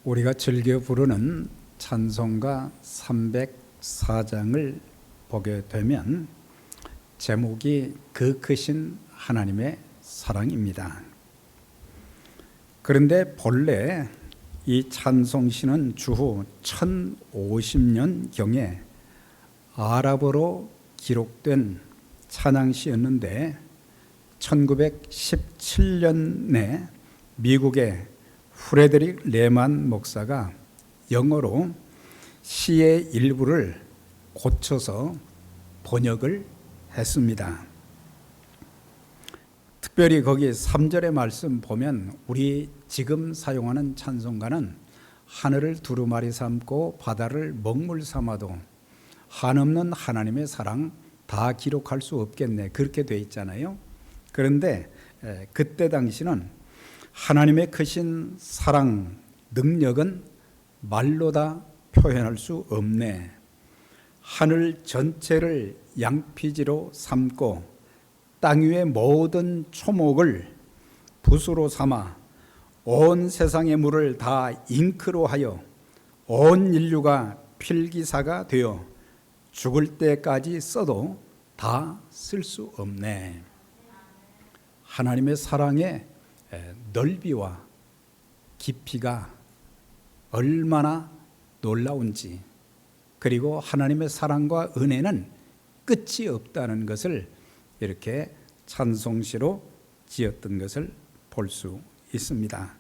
우리가 즐겨 부르는 찬송가 304장을 보게 되면 제목이 그 크신 하나님의 사랑입니다. 그런데 본래 이 찬송시는 주후 1050년경에 아랍어로 기록된 찬양시였는데 1917년에 미국의 프레데릭 레만 목사가 영어로 시의 일부를 고쳐서 번역을 했습니다. 특별히 거기 3절의 말씀 보면 우리 지금 사용하는 찬송가는 하늘을 두루마리 삼고 바다를 먹물 삼아도 한없는 하나님의 사랑 다 기록할 수 없겠네, 그렇게 돼 있잖아요. 그런데 그때 당시는 하나님의 크신 사랑, 능력은 말로 다 표현할 수 없네. 하늘 전체를 양피지로 삼고 땅 위의 모든 초목을 붓으로 삼아 온 세상의 물을 다 잉크로 하여 온 인류가 필기사가 되어 죽을 때까지 써도 다 쓸 수 없네. 하나님의 사랑의 넓이와 깊이가 얼마나 놀라운지, 그리고 하나님의 사랑과 은혜는 끝이 없다는 것을 이렇게 찬송시로 지었던 것을 볼 수 있습니다.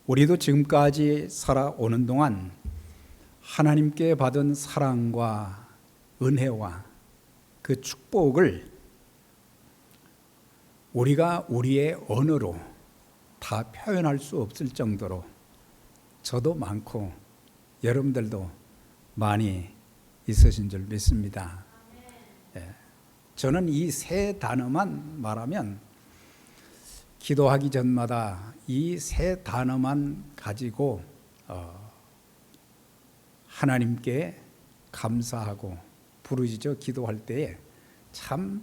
우리도 지금까지 살아오는 동안 하나님께 받은 사랑과 은혜와 그 축복을 우리가 우리의 언어로 다 표현할 수 없을 정도로 저도 많고 여러분들도 많이 있으신 줄 믿습니다. 저는 이 세 단어만 말하면, 기도하기 전마다 이 세 단어만 가지고 하나님께 감사하고 부르짖어 기도할 때에 참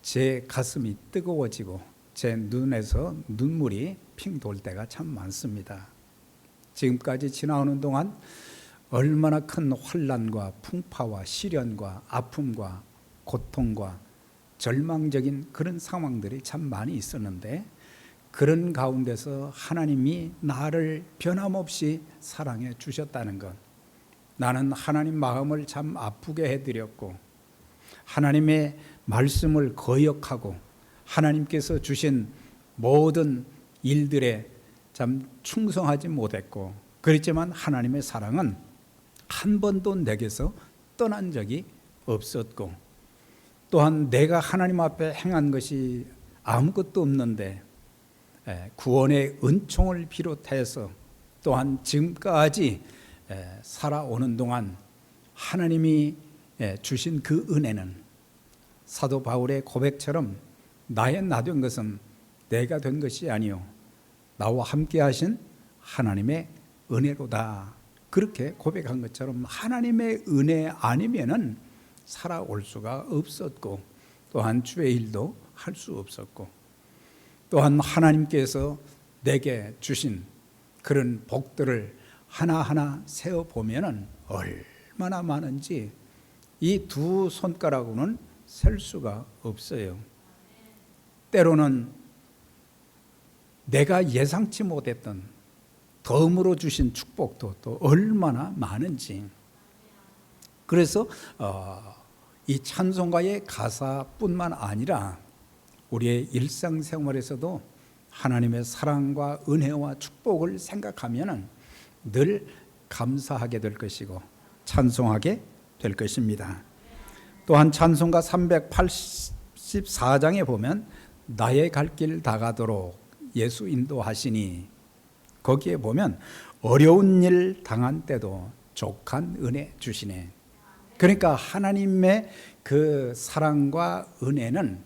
제 가슴이 뜨거워지고 제 눈에서 눈물이 핑 돌 때가 참 많습니다. 지금까지 지나오는 동안 얼마나 큰 환난과 풍파와 시련과 아픔과 고통과 절망적인 그런 상황들이 참 많이 있었는데, 그런 가운데서 하나님이 나를 변함없이 사랑해 주셨다는 것, 나는 하나님 마음을 참 아프게 해드렸고 하나님의 말씀을 거역하고 하나님께서 주신 모든 일들에 참 충성하지 못했고, 그렇지만 하나님의 사랑은 한 번도 내게서 떠난 적이 없었고, 또한 내가 하나님 앞에 행한 것이 아무것도 없는데 구원의 은총을 비롯해서 또한 지금까지 살아오는 동안 하나님이 주신 그 은혜는 사도 바울의 고백처럼 나의 나 된 것은 내가 된 것이 아니요 나와 함께 하신 하나님의 은혜로다, 그렇게 고백한 것처럼 하나님의 은혜 아니면은 살아올 수가 없었고, 또한 주의 일도 할 수 없었고, 또한 하나님께서 내게 주신 그런 복들을 하나하나 세어보면은 얼마나 많은지 이 두 손가락으로는 셀 수가 없어요. 때로는 내가 예상치 못했던 덤으로 주신 축복도 또 얼마나 많은지. 그래서 이 찬송가의 가사뿐만 아니라 우리의 일상생활에서도 하나님의 사랑과 은혜와 축복을 생각하면 늘 감사하게 될 것이고 찬송하게 될 것입니다. 또한 찬송가 384장에 보면 나의 갈 길 다 가도록 예수 인도하시니, 거기에 보면 어려운 일 당한 때도 족한 은혜 주시네. 그러니까 하나님의 그 사랑과 은혜는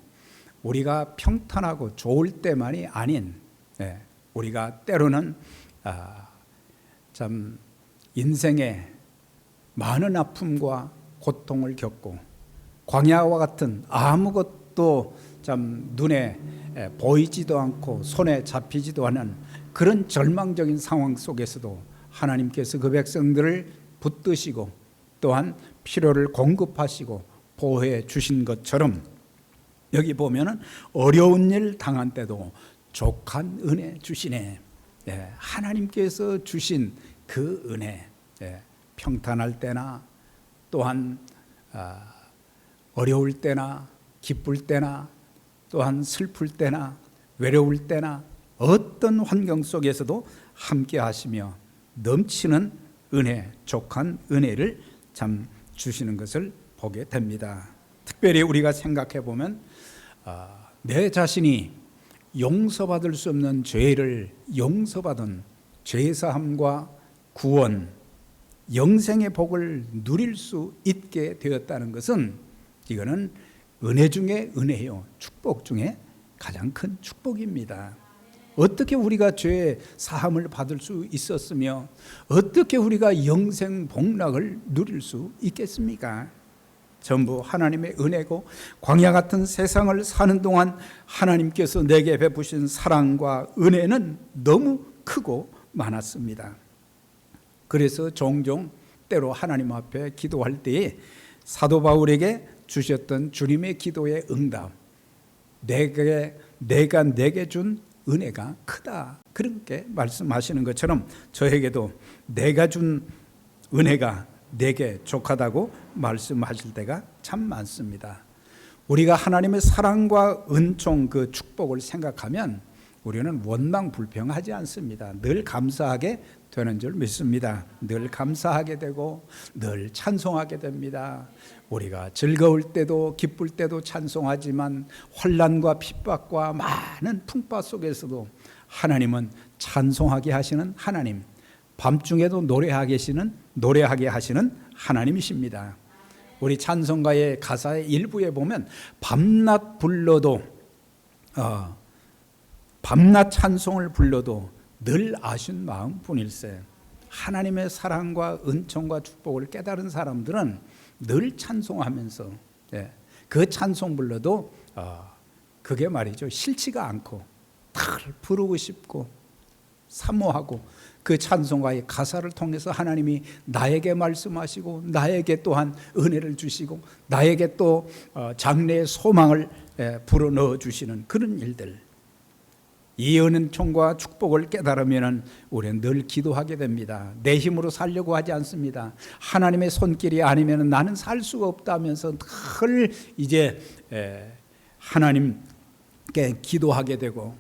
우리가 평탄하고 좋을 때만이 아닌, 우리가 때로는 참 인생에 많은 아픔과 고통을 겪고 광야와 같은 아무것도 참 눈에 보이지도 않고 손에 잡히지도 않은 그런 절망적인 상황 속에서도 하나님께서 그 백성들을 붙드시고 또한 필요를 공급하시고 보호해 주신 것처럼 여기 보면은 어려운 일 당한 때도 족한 은혜 주시네. 하나님께서 주신 그 은혜, 평탄할 때나 또한 어려울 때나 기쁠 때나 또한 슬플 때나 외로울 때나 어떤 환경 속에서도 함께 하시며 넘치는 은혜, 족한 은혜를 참 주시는 것을 보게 됩니다. 특별히 우리가 생각해 보면 내 자신이 용서받을 수 없는 죄를 용서받은 죄사함과 구원, 영생의 복을 누릴 수 있게 되었다는 것은 이거는 은혜 중에 은혜요, 축복 중에 가장 큰 축복입니다. 어떻게 우리가 죄 사함을 받을 수 있었으며 어떻게 우리가 영생 복락을 누릴 수 있겠습니까? 전부 하나님의 은혜고 광야 같은 세상을 사는 동안 하나님께서 내게 베푸신 사랑과 은혜는 너무 크고 많았습니다. 그래서 종종 때로 하나님 앞에 기도할 때에 사도 바울에게 주셨던 주님의 기도의 응답, 내가 내게 준 은혜가 크다, 그렇게 말씀하시는 것처럼 저에게도 내가 준 은혜가 내게 족하다고 말씀하실 때가 참 많습니다. 우리가 하나님의 사랑과 은총, 그 축복을 생각하면 우리는 원망불평하지 않습니다. 늘 감사하게 되는 줄 믿습니다. 늘 감사하게 되고 늘 찬송하게 됩니다. 우리가 즐거울 때도 기쁠 때도 찬송하지만 환난과 핍박과 많은 풍파 속에서도 하나님은 찬송하게 하시는 하나님, 밤중에도 노래하게 하시는 하나님이십니다. 우리 찬송가의 가사의 일부에 보면 밤낮 불러도 밤낮 찬송을 불러도 늘 아신 마음뿐일세. 하나님의 사랑과 은총과 축복을 깨달은 사람들은 늘 찬송하면서 그 찬송 불러도 그게 말이죠, 싫지가 않고 늘 부르고 싶고 사모하고 그 찬송가의 가사를 통해서 하나님이 나에게 말씀하시고 나에게 또한 은혜를 주시고 나에게 또 장래의 소망을 불어넣어 주시는 그런 일들, 이 은총과 축복을 깨달으면 우리는 늘 기도하게 됩니다. 내 힘으로 살려고 하지 않습니다. 하나님의 손길이 아니면 나는 살 수가 없다면서 늘 이제 하나님께 기도하게 되고,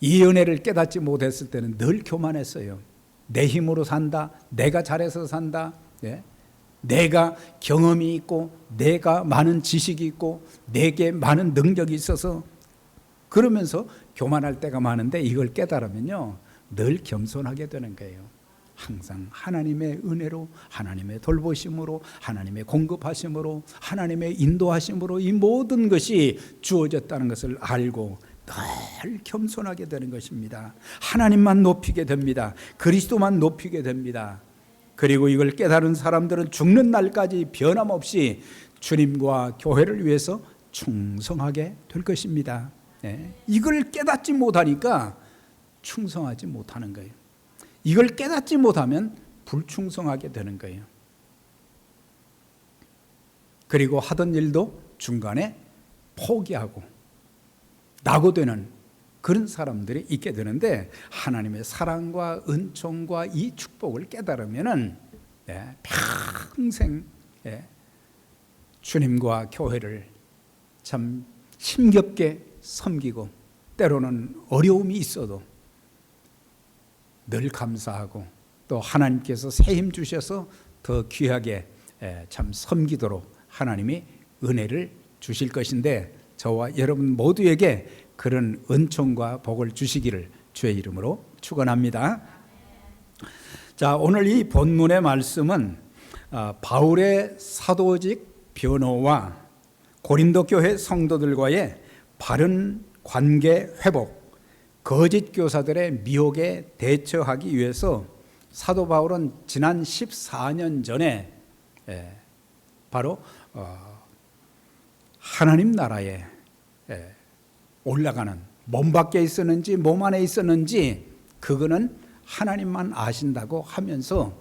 이 은혜를 깨닫지 못했을 때는 늘 교만했어요. 내 힘으로 산다, 내가 잘해서 산다, 내가 경험이 있고 내가 많은 지식이 있고 내게 많은 능력이 있어서, 그러면서 교만할 때가 많은데 이걸 깨달으면요 늘 겸손하게 되는 거예요. 항상 하나님의 은혜로, 하나님의 돌보심으로, 하나님의 공급하심으로, 하나님의 인도하심으로 이 모든 것이 주어졌다는 것을 알고 늘 겸손하게 되는 것입니다. 하나님만 높이게 됩니다. 그리스도만 높이게 됩니다. 그리고 이걸 깨달은 사람들은 죽는 날까지 변함없이 주님과 교회를 위해서 충성하게 될 것입니다. 이걸 깨닫지 못하니까 충성하지 못하는 거예요. 이걸 깨닫지 못하면 불충성하게 되는 거예요. 그리고 하던 일도 중간에 포기하고 낙오되는 그런 사람들이 있게 되는데, 하나님의 사랑과 은총과 이 축복을 깨달으면은 평생 주님과 교회를 참 힘겹게 섬기고, 때로는 어려움이 있어도 늘 감사하고, 또 하나님께서 새 힘 주셔서 더 귀하게 참 섬기도록 하나님이 은혜를 주실 것인데, 저와 여러분 모두에게 그런 은총과 복을 주시기를 주의 이름으로 축원합니다. 자, 오늘 이 본문의 말씀은 바울의 사도직 변호와 고린도 교회 성도들과의 바른 관계 회복, 거짓 교사들의 미혹에 대처하기 위해서 사도 바울은 지난 14년 전에 바로 하나님 나라에 올라가는 몸 밖에 있었는지 몸 안에 있었는지 그거는 하나님만 아신다고 하면서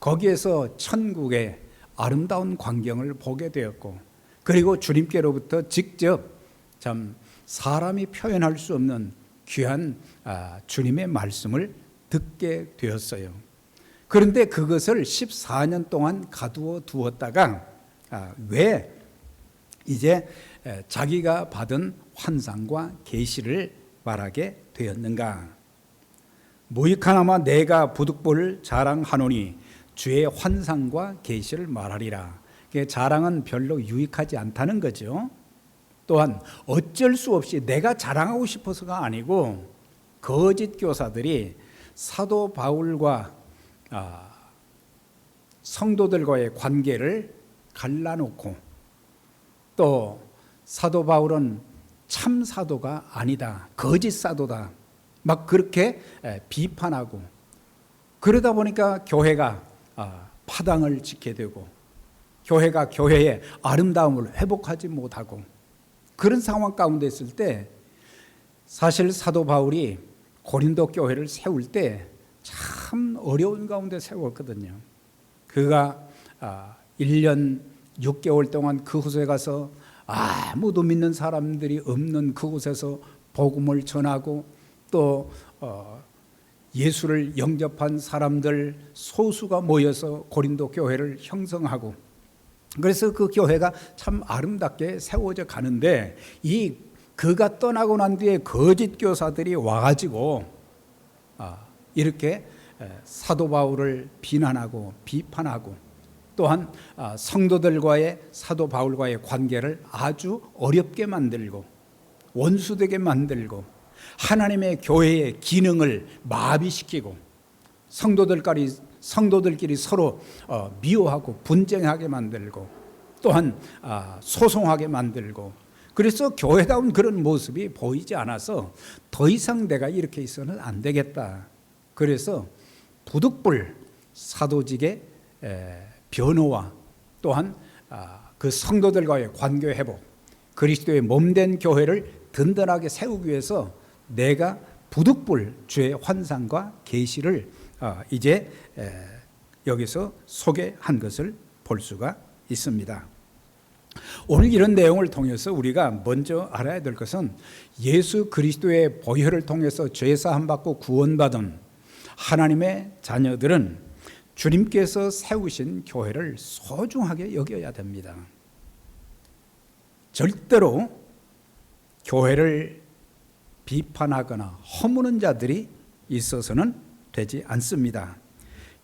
거기에서 천국의 아름다운 광경을 보게 되었고, 그리고 주님께로부터 직접 참 사람이 표현할 수 없는 귀한 주님의 말씀을 듣게 되었어요. 그런데 그것을 14년 동안 가두어 두었다가 왜 이제 자기가 받은 환상과 계시를 말하게 되었는가? 무익하나마 내가 부득불을 자랑하노니 주의 환상과 계시를 말하리라. 자랑은 별로 유익하지 않다는 거죠. 또한 어쩔 수 없이 내가 자랑하고 싶어서가 아니고 거짓 교사들이 사도 바울과 성도들과의 관계를 갈라놓고, 또 사도 바울은 참 사도가 아니다, 거짓 사도다, 막 그렇게 비판하고, 그러다 보니까 교회가 파당을 짓게 되고 교회가 교회의 아름다움을 회복하지 못하고, 그런 상황 가운데 있을 때 사실 사도 바울이 고린도 교회를 세울 때 참 어려운 가운데 세웠거든요. 그가 1년 6개월 동안 그곳에 가서 아무도 믿는 사람들이 없는 그곳에서 복음을 전하고, 또 예수를 영접한 사람들 소수가 모여서 고린도 교회를 형성하고, 그래서 그 교회가 참 아름답게 세워져 가는데, 그가 떠나고 난 뒤에 거짓 교사들이 와가지고 이렇게 사도 바울을 비난하고 비판하고, 또한 성도들과의 사도 바울과의 관계를 아주 어렵게 만들고 원수되게 만들고, 하나님의 교회의 기능을 마비시키고, 성도들끼리 서로 미워하고 분쟁하게 만들고, 또한 소송하게 만들고, 그래서 교회다운 그런 모습이 보이지 않아서 더 이상 내가 이렇게 있어는 안 되겠다. 그래서 부득불 사도직의 변호와, 또한 그 성도들과의 관계 회복, 그리스도의 몸된 교회를 든든하게 세우기 위해서 내가 부득불 주의 환상과 계시를 이제 여기서 소개한 것을 볼 수가 있습니다. 오늘 이런 내용을 통해서 우리가 먼저 알아야 될 것은 예수 그리스도의 보혈을 통해서 죄사함 받고 구원받은 하나님의 자녀들은 주님께서 세우신 교회를 소중하게 여겨야 됩니다. 절대로 교회를 비판하거나 허무는 자들이 있어서는 되지 않습니다.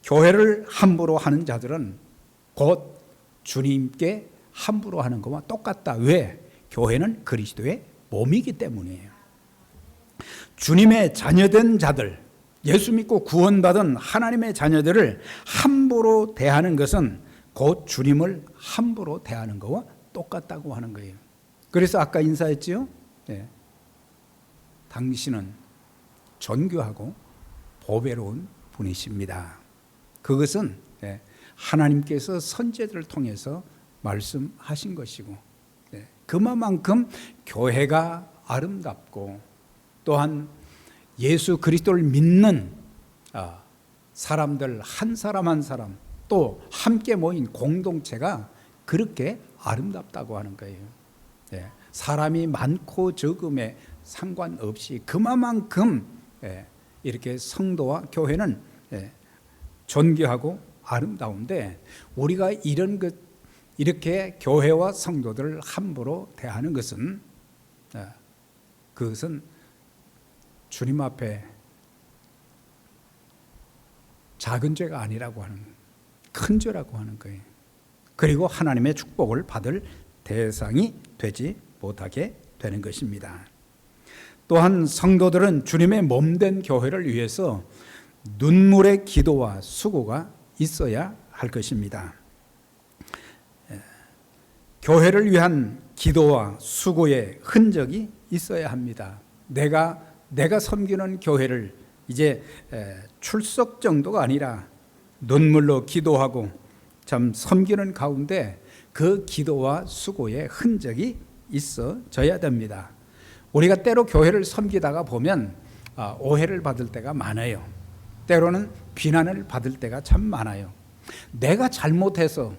교회를 함부로 하는 자들은 곧 주님께 함부로 하는 것과 똑같다. 왜? 교회는 그리스도의 몸이기 때문이에요. 주님의 자녀된 자들, 예수 믿고 구원받은 하나님의 자녀들을 함부로 대하는 것은 곧 주님을 함부로 대하는 것과 똑같다고 하는 거예요. 그래서 아까 인사했지요? 네. 당신은 존귀하고 보배로운 분이십니다. 그것은 하나님께서 선지자들을 통해서 말씀하신 것이고, 그만큼 교회가 아름답고, 또한 예수 그리스도를 믿는 사람들 한 사람 한 사람, 또 함께 모인 공동체가 그렇게 아름답다고 하는 거예요. 사람이 많고 적음에 상관없이 그만큼 이렇게 성도와 교회는 존귀하고 아름다운데, 우리가 이렇게 교회와 성도들을 함부로 대하는 것은 그것은 주님 앞에 작은 죄가 아니라고 하는, 큰 죄라고 하는 거예요. 그리고 하나님의 축복을 받을 대상이 되지 못하게 되는 것입니다. 또한 성도들은 주님의 몸된 교회를 위해서 눈물의 기도와 수고가 있어야 할 것입니다. 교회를 위한 기도와 수고의 흔적이 있어야 합니다. 내가 섬기는 교회를 이제 출석 정도가 아니라 눈물로 기도하고 참 섬기는 가운데 그 기도와 수고의 흔적이 있어져야 됩니다. 우리가 때로 교회를 섬기다가 보면 오해를 받을 때가 많아요. 때로는 비난을 받을 때가 참 많아요. 내가 잘못해서,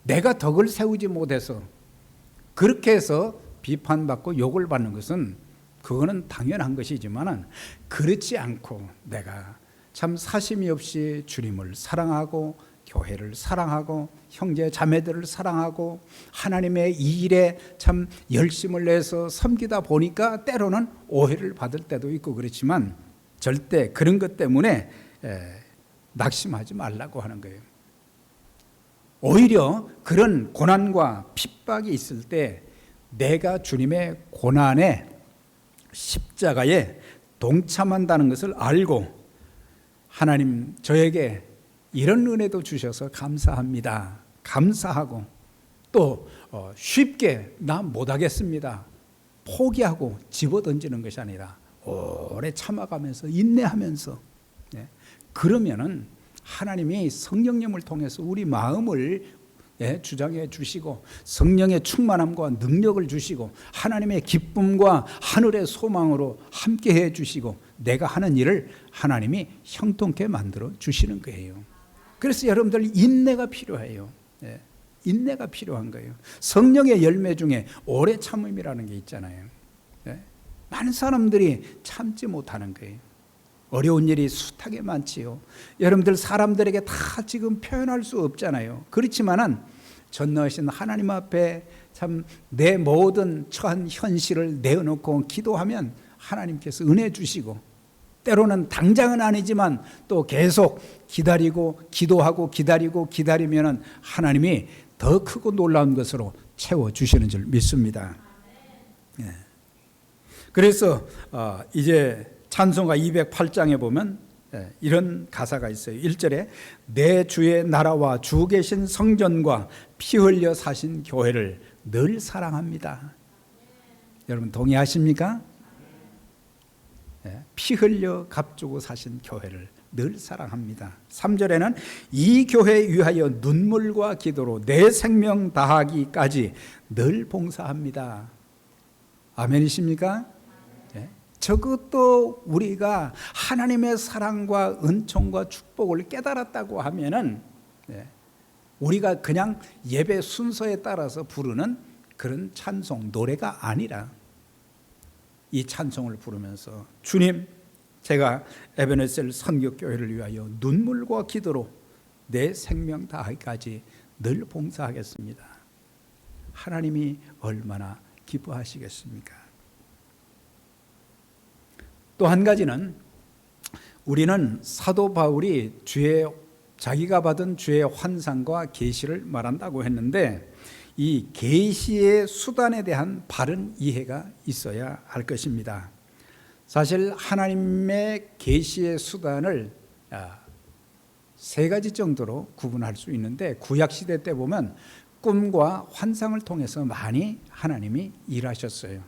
내가 덕을 세우지 못해서 그렇게 해서 비판받고 욕을 받는 것은 그거는 당연한 것이지만, 그렇지 않고 내가 참 사심이 없이 주님을 사랑하고 교회를 사랑하고 형제 자매들을 사랑하고 하나님의 이 일에 참 열심을 내서 섬기다 보니까 때로는 오해를 받을 때도 있고 그렇지만, 절대 그런 것 때문에 낙심하지 말라고 하는 거예요. 오히려 그런 고난과 핍박이 있을 때 내가 주님의 고난에, 십자가에 동참한다는 것을 알고, 하나님 저에게 이런 은혜도 주셔서 감사합니다, 감사하고, 또 쉽게 나 못하겠습니다 포기하고 집어던지는 것이 아니라 오래 참아가면서 인내하면서, 그러면은 하나님이 성령님을 통해서 우리 마음을 주장해 주시고 성령의 충만함과 능력을 주시고 하나님의 기쁨과 하늘의 소망으로 함께해 주시고 내가 하는 일을 하나님이 형통케 만들어 주시는 거예요. 그래서 여러분들 인내가 필요해요. 인내가 필요한 거예요. 성령의 열매 중에 오래 참음이라는 게 있잖아요. 많은 사람들이 참지 못하는 거예요. 어려운 일이 숱하게 많지요. 여러분들 사람들에게 다 지금 표현할 수 없잖아요. 그렇지만은 전능하신 하나님 앞에 참 내 모든 처한 현실을 내어놓고 기도하면 하나님께서 은혜 주시고, 때로는 당장은 아니지만 또 계속 기다리고 기도하고 기다리면은 하나님이 더 크고 놀라운 것으로 채워주시는 줄 믿습니다. 그래서 이제 찬송가 208장에 보면 이런 가사가 있어요. 1절에 내 주의 나라와 주 계신 성전과 피 흘려 사신 교회를 늘 사랑합니다. 여러분 동의하십니까? 피 흘려 값주고 사신 교회를 늘 사랑합니다. 3절에는 이 교회 위하여 눈물과 기도로 내 생명 다하기까지 늘 봉사합니다. 아멘이십니까? 저것도 우리가 하나님의 사랑과 은총과 축복을 깨달았다고 하면은 우리가 그냥 예배 순서에 따라서 부르는 그런 찬송, 노래가 아니라 이 찬송을 부르면서 주님, 제가 에베네셀 선교교회를 위하여 눈물과 기도로 내 생명 다하기까지 늘 봉사하겠습니다. 하나님이 얼마나 기뻐하시겠습니까? 또 한 가지는, 우리는 사도 바울이 자기가 받은 주의 환상과 계시를 말한다고 했는데, 이 계시의 수단에 대한 바른 이해가 있어야 할 것입니다. 사실 하나님의 계시의 수단을 세 가지 정도로 구분할 수 있는데, 구약시대 때 보면 꿈과 환상을 통해서 많이 하나님이 일하셨어요.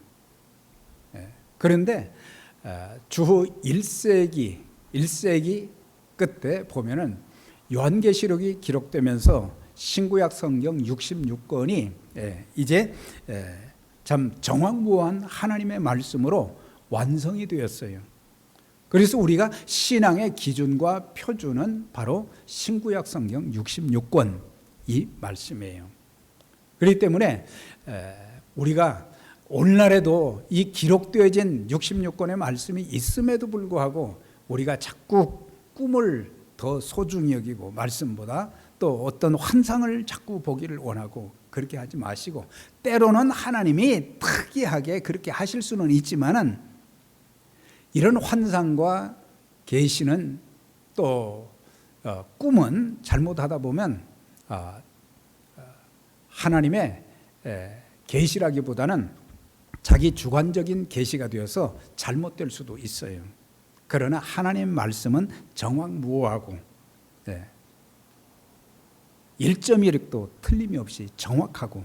그런데 주후 1세기 끝에 보면은 요한계시록이 기록되면서 신구약 성경 66권이 이제 참 정확무한 하나님의 말씀으로 완성이 되었어요. 그래서 우리가 신앙의 기준과 표준은 바로 신구약 성경 66권 이 말씀이에요. 그렇기 때문에 우리가 오늘날에도 이 기록되어진 66권의 말씀이 있음에도 불구하고 우리가 자꾸 꿈을 더 소중히 여기고 말씀보다 또 어떤 환상을 자꾸 보기를 원하고 그렇게 하지 마시고, 때로는 하나님이 특이하게 그렇게 하실 수는 있지만은 이런 환상과 계시는 또 꿈은 잘못하다 보면 하나님의 계시라기보다는 자기 주관적인 계시가 되어서 잘못될 수도 있어요. 그러나 하나님 말씀은 정확무오하고 1.1획도 틀림이 없이 정확하고,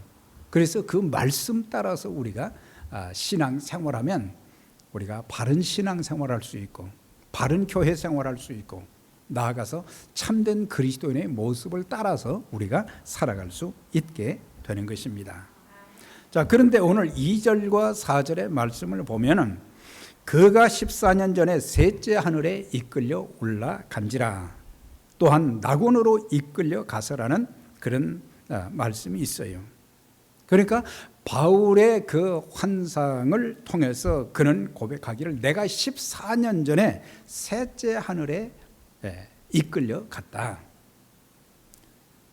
그래서 그 말씀 따라서 우리가 신앙생활하면 우리가 바른 신앙생활할 수 있고 바른 교회 생활할 수 있고 나아가서 참된 그리스도인의 모습을 따라서 우리가 살아갈 수 있게 되는 것입니다. 자, 그런데 오늘 2절과 4절의 말씀을 보면은 그가 14년 전에 셋째 하늘에 이끌려 올라간지라, 또한 낙원으로 이끌려 가서라는 그런 말씀이 있어요. 그러니까 바울의 그 환상을 통해서 그는 고백하기를 내가 14년 전에 셋째 하늘에 이끌려 갔다.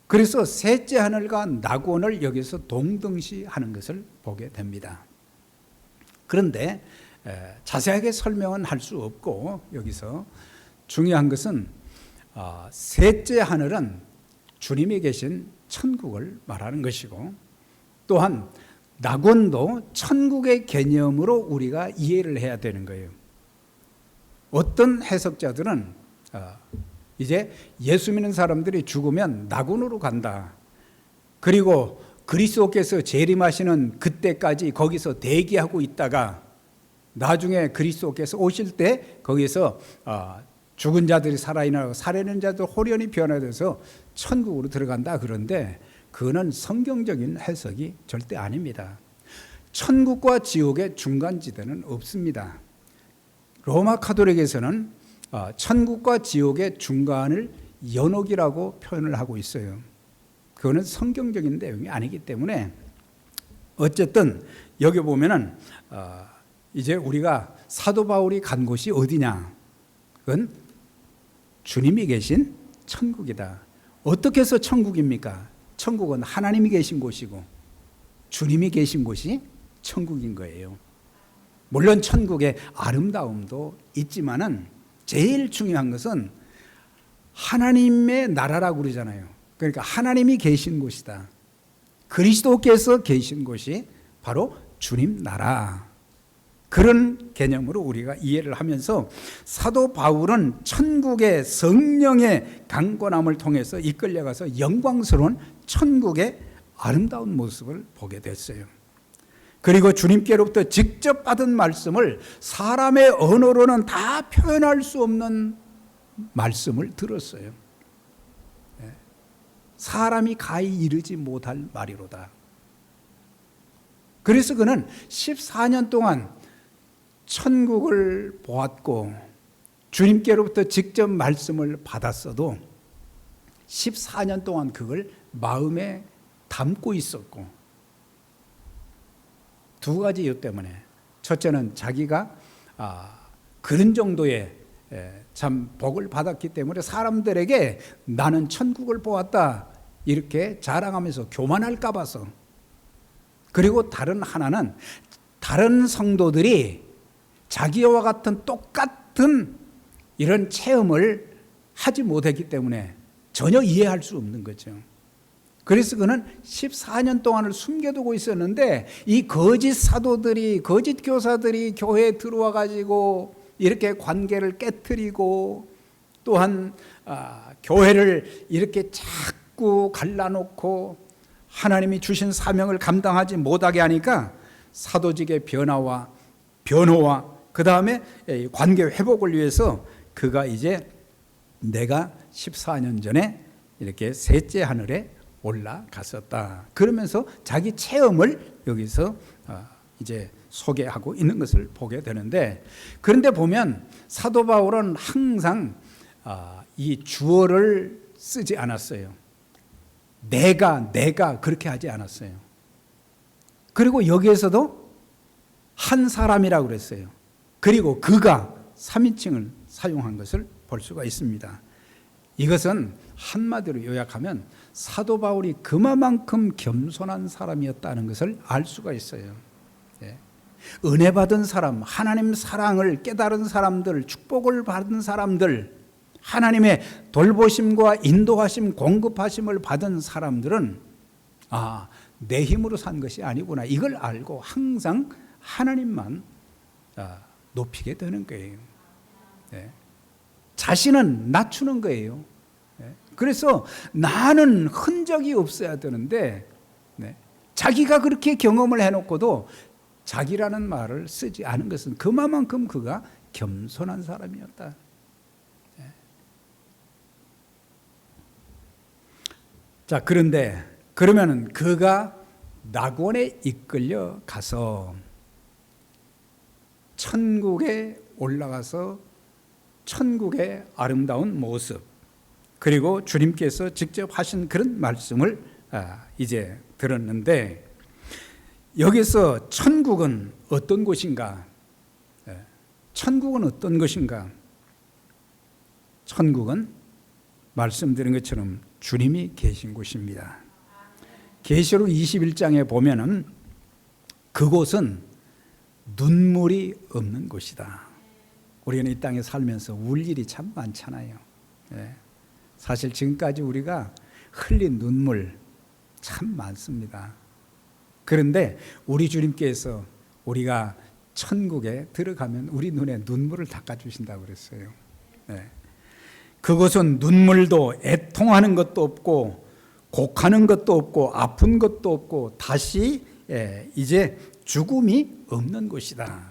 그래서 셋째 하늘과 낙원을 여기서 동등시하는 것을 보게 됩니다. 그런데 자세하게 설명은 할 수 없고, 여기서 중요한 것은 셋째 하늘은 주님이 계신 천국을 말하는 것이고, 또한 낙원도 천국의 개념으로 우리가 이해를 해야 되는 거예요. 어떤 해석자들은 이제 예수 믿는 사람들이 죽으면 낙원으로 간다, 그리고 그리스도께서 재림하시는 그때까지 거기서 대기하고 있다가 나중에 그리스도께서 오실 때 거기서 죽은 자들이 살아나고 살아있는 자들 홀연히 변화돼서 천국으로 들어간다. 그런데 그거는 성경적인 해석이 절대 아닙니다. 천국과 지옥의 중간지대는 없습니다. 로마 카톨릭에서는 천국과 지옥의 중간을 연옥이라고 표현을 하고 있어요. 그거는 성경적인 내용이 아니기 때문에, 어쨌든 여기 보면은 이제 우리가 사도 바울이 간 곳이 어디냐? 그건 주님이 계신 천국이다. 어떻게 해서 천국입니까? 천국은 하나님이 계신 곳이고 주님이 계신 곳이 천국인 거예요. 물론 천국의 아름다움도 있지만은 제일 중요한 것은 하나님의 나라라고 그러잖아요. 그러니까 하나님이 계신 곳이다. 그리스도께서 계신 곳이 바로 주님 나라. 그런 개념으로 우리가 이해를 하면서 사도 바울은 천국의 성령의 강권함을 통해서 이끌려가서 영광스러운 천국의 아름다운 모습을 보게 됐어요. 그리고 주님께로부터 직접 받은 말씀을 사람의 언어로는 다 표현할 수 없는 말씀을 들었어요. 사람이 가히 이르지 못할 말이로다. 그래서 그는 14년 동안 천국을 보았고 주님께로부터 직접 말씀을 받았어도 14년 동안 그걸 마음에 담고 있었고, 두 가지 이유 때문에, 첫째는 자기가 그런 정도의 참 복을 받았기 때문에 사람들에게 나는 천국을 보았다 이렇게 자랑하면서 교만할까 봐서, 그리고 다른 하나는 다른 성도들이 자기와 같은 똑같은 이런 체험을 하지 못했기 때문에 전혀 이해할 수 없는 거죠. 그래서 그는 14년 동안을 숨겨두고 있었는데 이 거짓 사도들이, 거짓 교사들이 교회에 들어와 가지고 이렇게 관계를 깨트리고, 또한 교회를 이렇게 자꾸 갈라놓고 하나님이 주신 사명을 감당하지 못하게 하니까 사도직의 변호와 그 다음에 관계 회복을 위해서 그가 이제 내가 14년 전에 이렇게 셋째 하늘에 올라갔었다, 그러면서 자기 체험을 여기서 이제 소개하고 있는 것을 보게 되는데, 그런데 보면 사도 바울은 항상 이 주어를 쓰지 않았어요. 내가 그렇게 하지 않았어요. 그리고 여기에서도 한 사람이라고 그랬어요. 그리고 그가 3인칭을 사용한 것을 볼 수가 있습니다. 이것은 한마디로 요약하면 사도 바울이 그만큼 겸손한 사람이었다는 것을 알 수가 있어요. 은혜 받은 사람, 하나님 사랑을 깨달은 사람들, 축복을 받은 사람들, 하나님의 돌보심과 인도하심, 공급하심을 받은 사람들은 내 힘으로 산 것이 아니구나, 이걸 알고 항상 하나님만 높이게 되는 거예요. 자신은 낮추는 거예요. 그래서 나는 흔적이 없어야 되는데 자기가 그렇게 경험을 해놓고도 자기라는 말을 쓰지 않은 것은 그만큼 그가 겸손한 사람이었다. 자, 그런데 그러면은 그가 낙원에 이끌려 가서 천국에 올라가서 천국의 아름다운 모습, 그리고 주님께서 직접 하신 그런 말씀을 이제 들었는데, 여기서 천국은 어떤 곳인가? 천국은 어떤 것인가? 천국은 말씀드린 것처럼 주님이 계신 곳입니다. 계시록 21장에 보면은 그곳은 눈물이 없는 곳이다. 우리는 이 땅에 살면서 울 일이 참 많잖아요. 사실 지금까지 우리가 흘린 눈물 참 많습니다. 그런데 우리 주님께서 우리가 천국에 들어가면 우리 눈에 눈물을 닦아주신다고 그랬어요. 그곳은 눈물도 애통하는 것도 없고 곡하는 것도 없고 아픈 것도 없고 다시 이제 죽음이 없는 곳이다.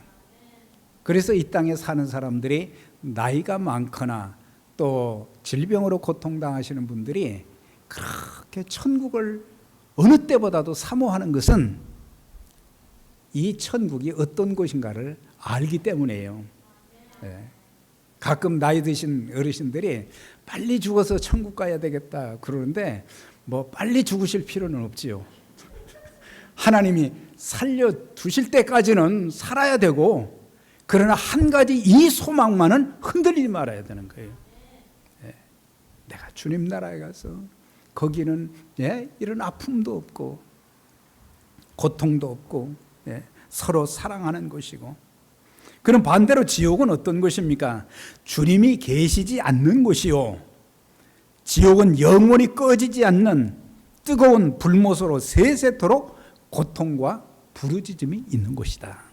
그래서 이 땅에 사는 사람들이 나이가 많거나 또 질병으로 고통당하시는 분들이 그렇게 천국을 어느 때보다도 사모하는 것은 이 천국이 어떤 곳인가를 알기 때문이에요. 가끔 나이 드신 어르신들이 빨리 죽어서 천국 가야 되겠다 그러는데 뭐 빨리 죽으실 필요는 없지요. 하나님이 살려두실 때까지는 살아야 되고, 그러나 한 가지 이 소망만은 흔들리지 말아야 되는 거예요. 내가 주님 나라에 가서 거기는 이런 아픔도 없고 고통도 없고 서로 사랑하는 곳이고, 그럼 반대로 지옥은 어떤 곳입니까? 주님이 계시지 않는 곳이요, 지옥은 영원히 꺼지지 않는 뜨거운 불못으로 세세토록 고통과 부르짖음이 있는 곳이다.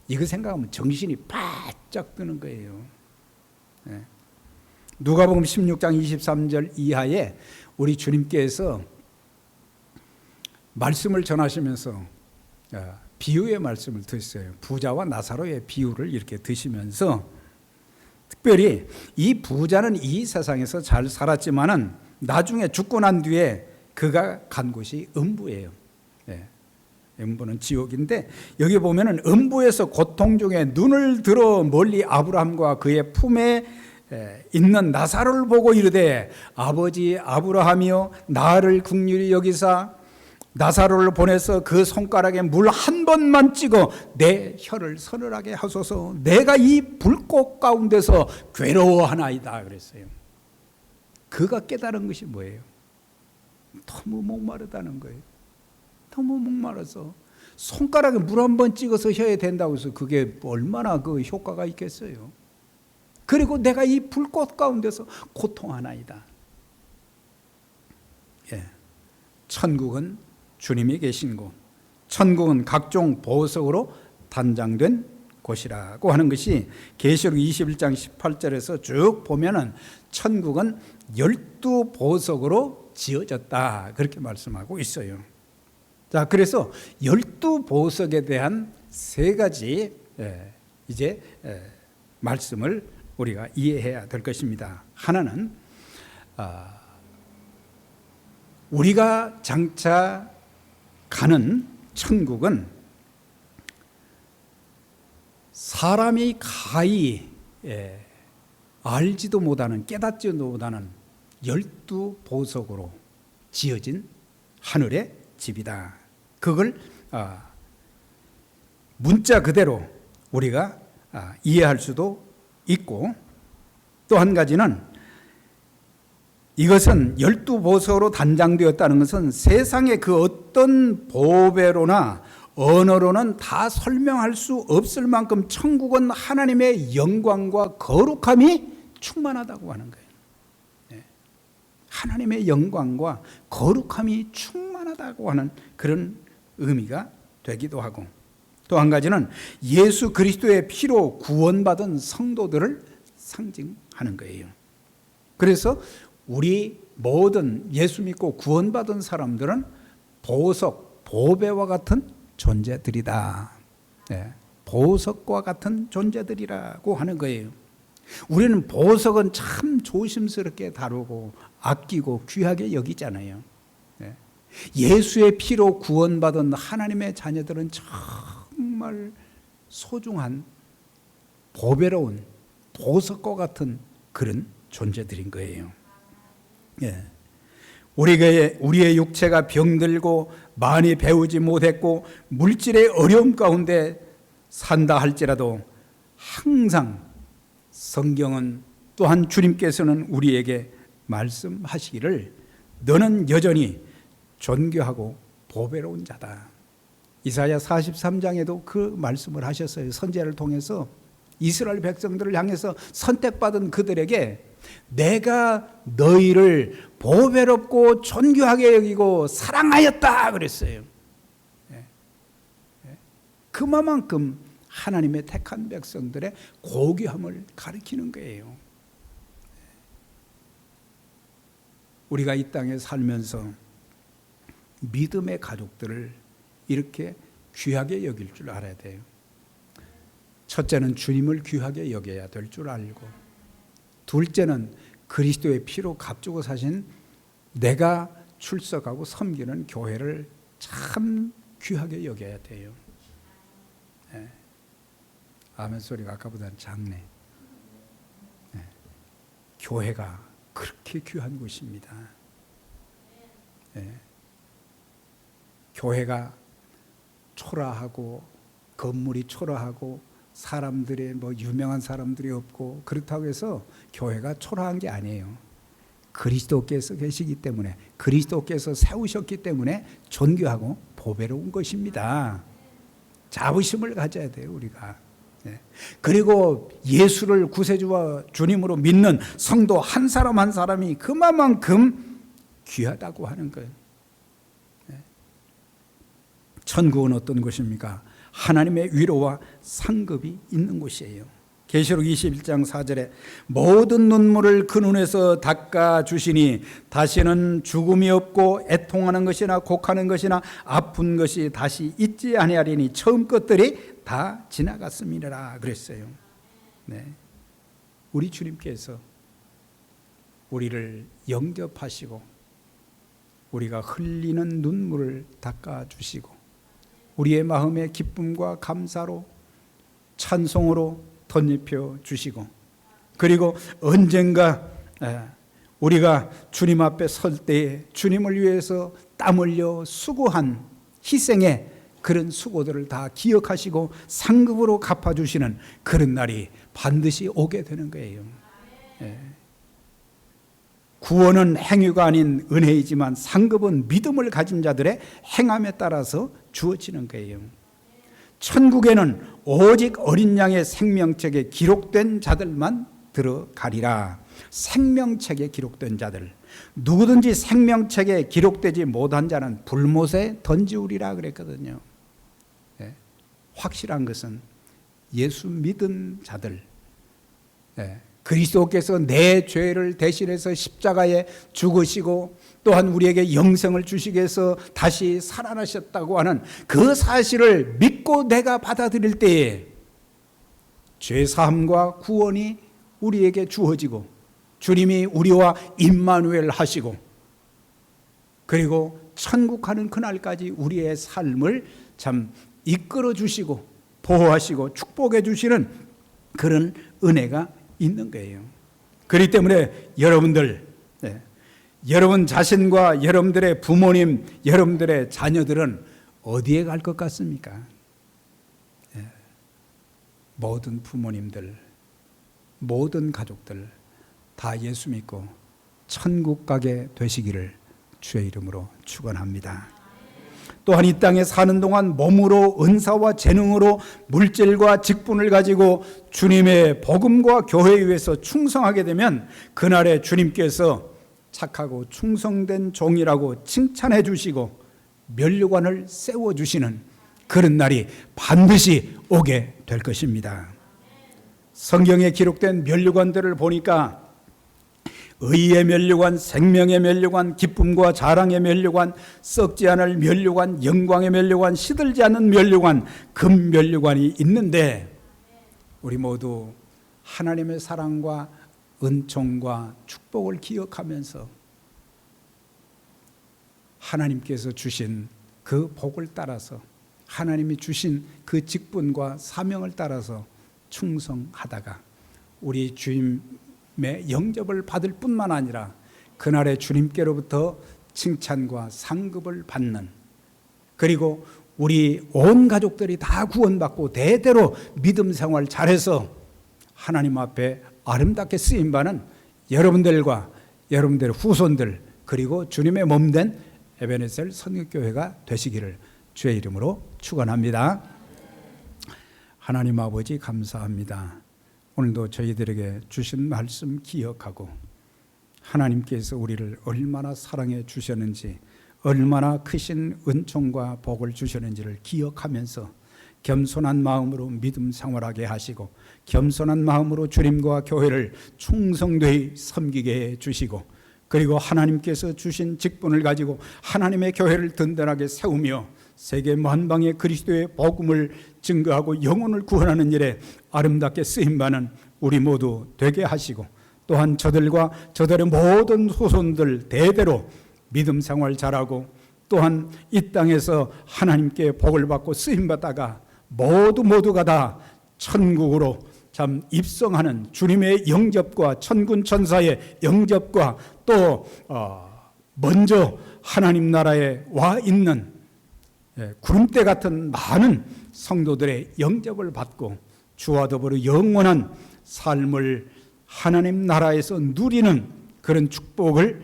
이거 생각하면 정신이 바짝 드는 거예요. 누가복음 16장 23절 이하에 우리 주님께서 말씀을 전하시면서 비유의 말씀을 드셨어요. 부자와 나사로의 비유를 이렇게 드시면서 특별히 이 부자는 이 세상에서 잘 살았지만은 나중에 죽고 난 뒤에 그가 간 곳이 음부예요. 음부는 지옥인데, 여기 보면은 음부에서 고통 중에 눈을 들어 멀리 아브라함과 그의 품에 있는 나사로를 보고 이르되, 아버지 아브라함이여 나를 긍휼히 여기사 나사로를 보내서 그 손가락에 물 한 번만 찍어 내 혀를 서늘하게 하소서. 내가 이 불꽃 가운데서 괴로워하나이다 그랬어요. 그가 깨달은 것이 뭐예요? 너무 목마르다는 거예요. 너무 목마라서 손가락에 물 한 번 찍어서 혀에 댄다고 해서 그게 얼마나 그 효과가 있겠어요. 그리고 내가 이 불꽃 가운데서 고통하나이다. 천국은 주님이 계신 곳, 천국은 각종 보석으로 단장된 곳이라고 하는 것이 계시록 21장 18절에서 쭉 보면은 천국은 12보석으로 지어졌다 그렇게 말씀하고 있어요. 자, 그래서 12보석에 대한 세 가지 이제 말씀을 우리가 이해해야 될 것입니다. 하나는 우리가 장차 가는 천국은 사람이 가히 알지도 못하는, 깨닫지도 못하는 12보석으로 지어진 하늘의 집이다. 그걸 문자 그대로 우리가 이해할 수도 있고, 또 한 가지는 이것은 12보석으로 단장되었다는 것은 세상의 그 어떤 보배로나 언어로는 다 설명할 수 없을 만큼 천국은 하나님의 영광과 거룩함이 충만하다고 하는 거예요. 하나님의 영광과 거룩함이 충만하다고 하는 그런 의미가 되기도 하고, 또 한 가지는 예수 그리스도의 피로 구원받은 성도들을 상징하는 거예요. 그래서 우리 모든 예수 믿고 구원받은 사람들은 보석, 보배와 같은 존재들이다. 보석과 같은 존재들이라고 하는 거예요. 우리는 보석은 참 조심스럽게 다루고 아끼고 귀하게 여기잖아요. 예수의 피로 구원받은 하나님의 자녀들은 정말 소중한 보배로운 보석과 같은 그런 존재들인 거예요. 예. 우리의 육체가 병들고 많이 배우지 못했고 물질의 어려움 가운데 산다 할지라도 항상 성경은 또한 주님께서는 우리에게 말씀하시기를 너는 여전히 존귀하고 보배로운 자다. 이사야 43장에도 그 말씀을 하셨어요. 선지자를 통해서 이스라엘 백성들을 향해서 선택받은 그들에게 내가 너희를 보배롭고 존귀하게 여기고 사랑하였다 그랬어요. 그만큼 하나님의 택한 백성들의 고귀함을 가리키는 거예요. 우리가 이 땅에 살면서 믿음의 가족들을 이렇게 귀하게 여길 줄 알아야 돼요. 첫째는 주님을 귀하게 여겨야 될 줄 알고, 둘째는 그리스도의 피로 값주고 사신 내가 출석하고 섬기는 교회를 참 귀하게 여겨야 돼요. 네. 아멘 소리가 아까보다는 작네. 네. 교회가 그렇게 귀한 곳입니다. 네. 교회가 초라하고 건물이 초라하고 사람들이 유명한 사람들이 없고 그렇다고 해서 교회가 초라한 게 아니에요. 그리스도께서 계시기 때문에, 그리스도께서 세우셨기 때문에 존귀하고 보배로운 것입니다. 자부심을 가져야 돼요, 우리가. 그리고 예수를 구세주와 주님으로 믿는 성도 한 사람 한 사람이 그만큼 귀하다고 하는 거예요. 천국은 어떤 곳입니까? 하나님의 위로와 상급이 있는 곳이에요. 계시록 21장 4절에 모든 눈물을 그 눈에서 닦아주시니 다시는 죽음이 없고 애통하는 것이나 곡하는 것이나 아픈 것이 다시 있지 아니하리니 처음 것들이 다 지나갔음이라 그랬어요. 네. 우리 주님께서 우리를 영접하시고 우리가 흘리는 눈물을 닦아주시고 우리의 마음의 기쁨과 감사로 찬송으로 덧입혀 주시고, 그리고 언젠가 우리가 주님 앞에 설 때에 주님을 위해서 땀 흘려 수고한 희생의 그런 수고들을 다 기억하시고 상급으로 갚아주시는 그런 날이 반드시 오게 되는 거예요. 구원은 행위가 아닌 은혜이지만 상급은 믿음을 가진 자들의 행함에 따라서 주어지는 거예요. 천국에는 오직 어린 양의 생명책에 기록된 자들만 들어가리라. 생명책에 기록된 자들, 누구든지 생명책에 기록되지 못한 자는 불못에 던지우리라 그랬거든요. 확실한 것은 예수 믿은 자들, 그리스도께서 내 죄를 대신해서 십자가에 죽으시고 또한 우리에게 영생을 주시기 위해서 다시 살아나셨다고 하는 그 사실을 믿고 내가 받아들일 때에 죄사함과 구원이 우리에게 주어지고 주님이 우리와 임마누엘 하시고 그리고 천국 가는 그날까지 우리의 삶을 참 이끌어 주시고 보호하시고 축복해 주시는 그런 은혜가 있는 거예요. 그렇기 때문에 여러분들, 여러분 자신과 여러분들의 부모님, 여러분들의 자녀들은 어디에 갈 것 같습니까? 모든 부모님들, 모든 가족들 다 예수 믿고 천국 가게 되시기를 주의 이름으로 축원합니다. 또한 이 땅에 사는 동안 몸으로 은사와 재능으로 물질과 직분을 가지고 주님의 복음과 교회에 위해서 충성하게 되면 그날에 주님께서 착하고 충성된 종이라고 칭찬해 주시고 면류관을 세워주시는 그런 날이 반드시 오게 될 것입니다. 성경에 기록된 면류관들을 보니까 의의 면류관, 생명의 면류관, 기쁨과 자랑의 면류관, 썩지 않을 면류관, 영광의 면류관, 시들지 않는 면류관, 금 면류관이 있는데 우리 모두 하나님의 사랑과 은총과 축복을 기억하면서 하나님께서 주신 그 복을 따라서, 하나님이 주신 그 직분과 사명을 따라서 충성하다가 우리 주님의 영접을 받을 뿐만 아니라 그날의 주님께로부터 칭찬과 상급을 받는, 그리고 우리 온 가족들이 다 구원받고 대대로 믿음 생활 잘해서 하나님 앞에 아름답게 쓰임받는 여러분들과 여러분들의 후손들, 그리고 주님의 몸된 에베네셀 선교교회가 되시기를 주의 이름으로 축원합니다. 하나님 아버지 감사합니다. 오늘도 저희들에게 주신 말씀 기억하고 하나님께서 우리를 얼마나 사랑해 주셨는지, 얼마나 크신 은총과 복을 주셨는지를 기억하면서 겸손한 마음으로 믿음 생활하게 하시고, 겸손한 마음으로 주님과 교회를 충성되이 섬기게 해 주시고, 그리고 하나님께서 주신 직분을 가지고 하나님의 교회를 든든하게 세우며 세계 만방의 그리스도의 복음을 증거하고 영혼을 구원하는 일에 아름답게 쓰임받는 우리 모두 되게 하시고, 또한 저들과 저들의 모든 후손들 대대로 믿음 생활 잘하고, 또한 이 땅에서 하나님께 복을 받고 쓰임받다가 모두가 다 천국으로 참 입성하는 주님의 영접과 천군 천사의 영접과 또 먼저 하나님 나라에 와 있는 구름대 같은 많은 성도들의 영접을 받고 주와 더불어 영원한 삶을 하나님 나라에서 누리는 그런 축복을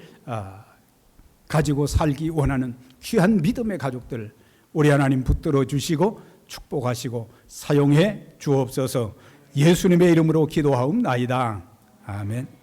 가지고 살기 원하는 귀한 믿음의 가족들, 우리 하나님 붙들어 주시고 축복하시고 사용해 주옵소서. 예수님의 이름으로 기도하옵나이다. 아멘.